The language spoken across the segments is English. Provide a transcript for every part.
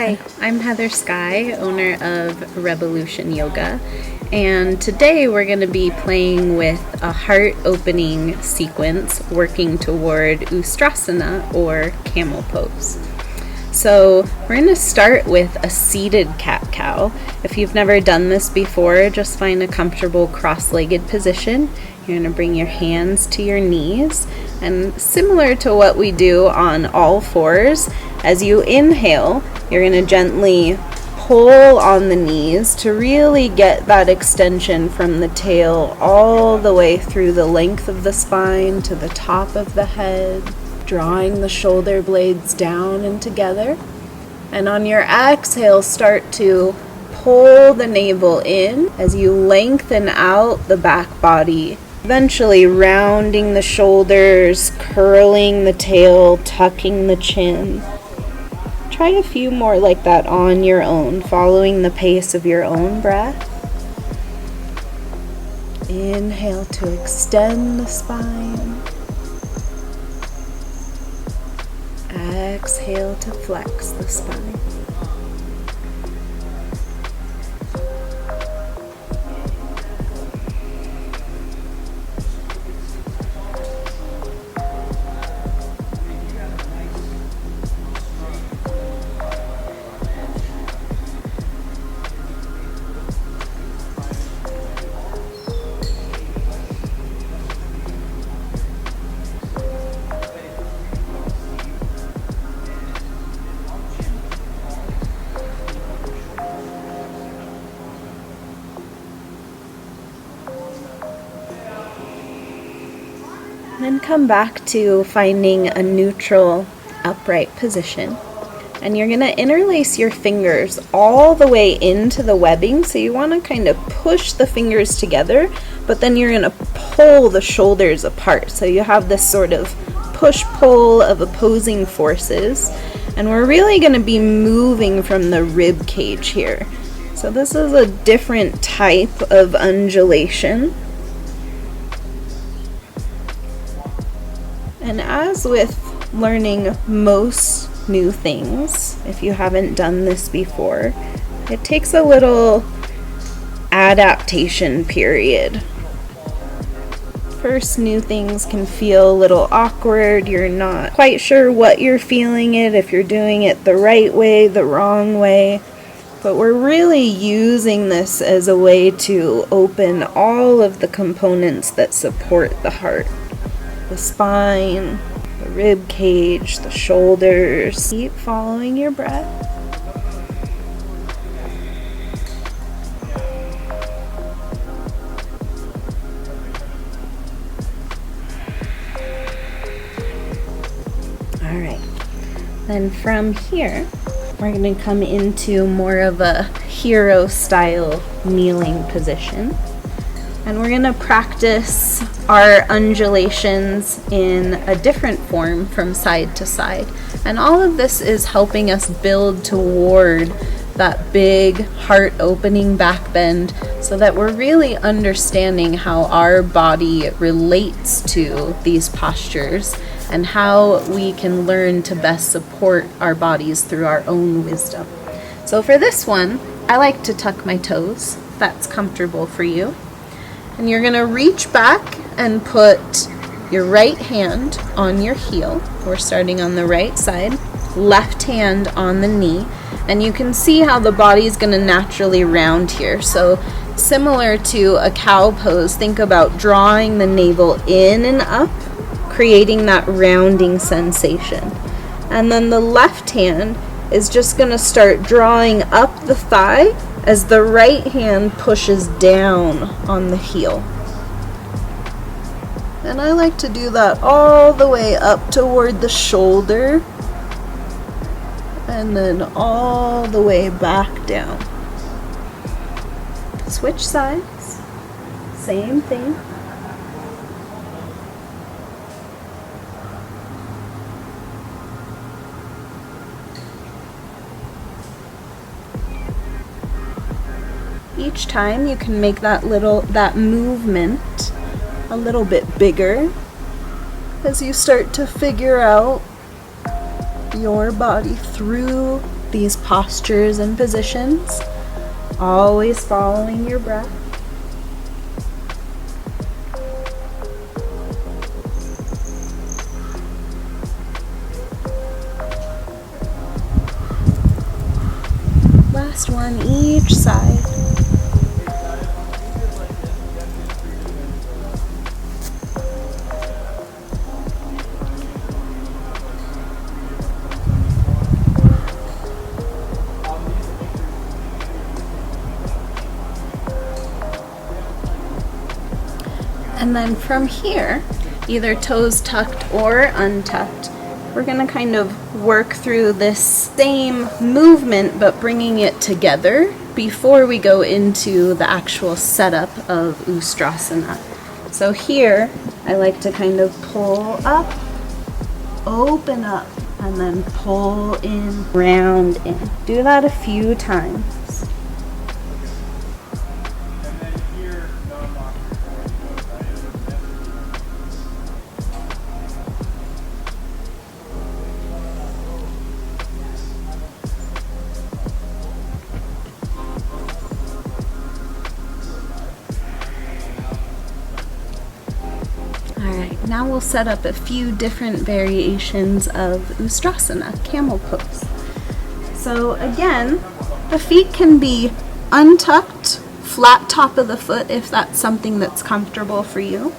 Hi, I'm Heather Sky, owner of Revolution Yoga, and today we're going to be playing with a heart opening sequence working toward Ustrasana or camel pose. So we're going to start with a seated cat-cow. If you've never done this before, just find a comfortable cross-legged position. You're going to bring your hands to your knees, and similar to what we do on all fours, as you inhale, you're going to gently pull on the knees to really get that extension from the tail all the way through the length of the spine to the top of the head, drawing the shoulder blades down and together. And on your exhale, start to pull the navel in as you lengthen out the back body, eventually rounding the shoulders, curling the tail, tucking the chin. Try a few more like that on your own, following the pace of your own breath. Inhale to extend the spine. Exhale to flex the spine. Then come back to finding a neutral, upright position. And you're going to interlace your fingers all the way into the webbing. So you want to kind of push the fingers together, but then you're going to pull the shoulders apart. So you have this sort of push-pull of opposing forces. And we're really going to be moving from the rib cage here. So this is a different type of undulation. And as with learning most new things, if you haven't done this before, it takes a little adaptation period. First, new things can feel a little awkward. You're not quite sure what you're feeling if you're doing it the right way, the wrong way. But we're really using this as a way to open all of the components that support the heart. The spine, the rib cage, the shoulders. Keep following your breath. All right. Then from here, we're going to come into more of a hero style kneeling position. And we're going to practice our undulations in a different form from side to side. And all of this is helping us build toward that big heart opening back bend so that we're really understanding how our body relates to these postures and how we can learn to best support our bodies through our own wisdom. So for this one, I like to tuck my toes. That's comfortable for you. And you're going to reach back and put your right hand on your heel. We're starting on the right side, left hand on the knee. And you can see how the body is going to naturally round here. So similar to a cow pose, think about drawing the navel in and up, creating that rounding sensation. And then the left hand is just going to start drawing up the thigh as the right hand pushes down on the heel. And I like to do that all the way up toward the shoulder and then all the way back down. Switch sides, same thing. Each time you can make that movement a little bit bigger as you start to figure out your body through these postures and positions, always following your breath. Last one each side. And then from here, either toes tucked or untucked, we're going to kind of work through this same movement but bringing it together before we go into the actual setup of Ustrasana. So here, I like to kind of pull up, open up, and then pull in, round in. Do that a few times. Now we'll set up a few different variations of Ustrasana, camel pose. So again, the feet can be untucked, flat top of the foot if that's something that's comfortable for you.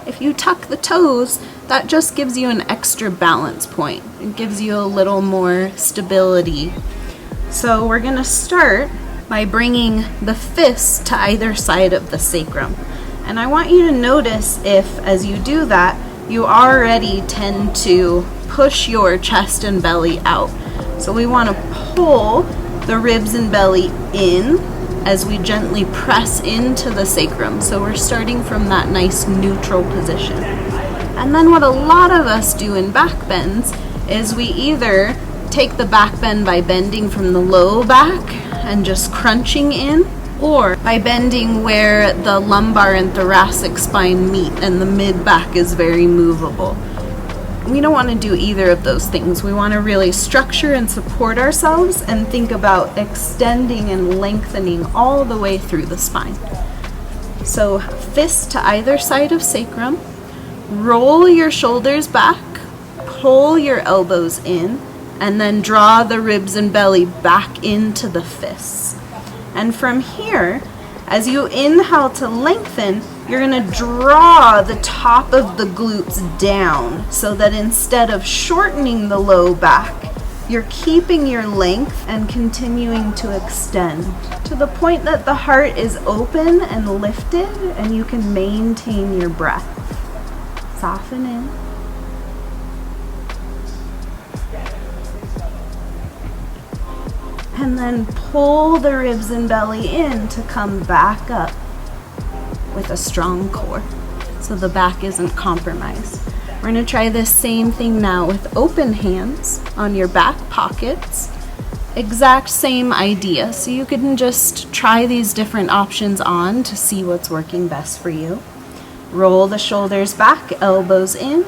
If you tuck the toes, that just gives you an extra balance point. It gives you a little more stability. So we're going to start by bringing the fists to either side of the sacrum. And I want you to notice if, as you do that, you already tend to push your chest and belly out. So we want to pull the ribs and belly in as we gently press into the sacrum. So we're starting from that nice neutral position. And then what a lot of us do in back bends is we either take the back bend by bending from the low back and just crunching in, or by bending where the lumbar and thoracic spine meet and the mid-back is very movable. We don't want to do either of those things. We want to really structure and support ourselves and think about extending and lengthening all the way through the spine. So fists to either side of sacrum, roll your shoulders back, pull your elbows in, and then draw the ribs and belly back into the fists. And from here, as you inhale to lengthen, you're going to draw the top of the glutes down so that instead of shortening the low back, you're keeping your length and continuing to extend to the point that the heart is open and lifted and you can maintain your breath. Soften in. And then pull the ribs and belly in to come back up with a strong core so the back isn't compromised. We're going to try this same thing now with open hands on your back pockets. Exact same idea. So you can just try these different options on to see what's working best for you. Roll the shoulders back, elbows in,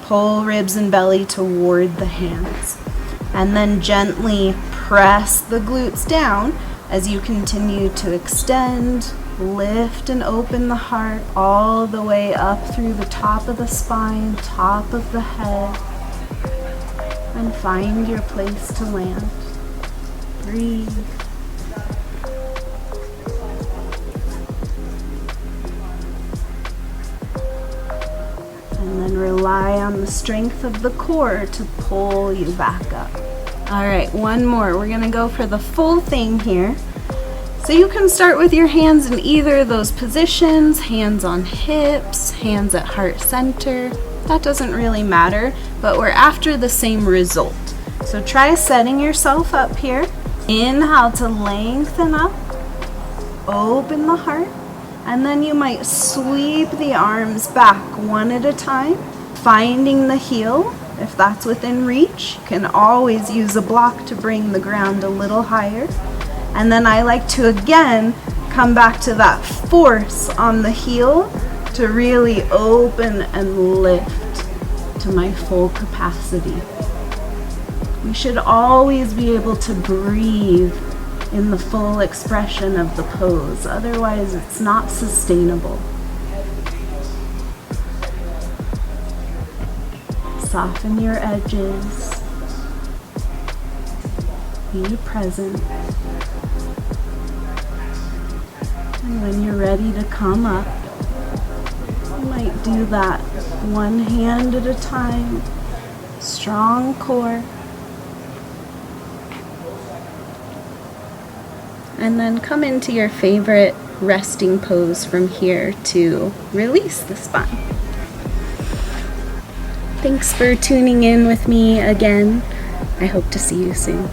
pull ribs and belly toward the hands. And then gently press the glutes down as you continue to extend, lift and open the heart all the way up through the top of the spine, top of the head, and find your place to land. Breathe. And then rely on the strength of the core to pull you back up. All right, one more. We're gonna go for the full thing here. So you can start with your hands in either of those positions, hands on hips, hands at heart center. That doesn't really matter, but we're after the same result. So try setting yourself up here. Inhale to lengthen up, open the heart, and then you might sweep the arms back one at a time, finding the heel. If that's within reach, you can always use a block to bring the ground a little higher. And then I like to again come back to that force on the heel to really open and lift to my full capacity. We should always be able to breathe in the full expression of the pose, otherwise it's not sustainable. Soften your edges. Be present. And when you're ready to come up, you might do that one hand at a time. Strong core. And then come into your favorite resting pose from here to release the spine. Thanks for tuning in with me again. I hope to see you soon.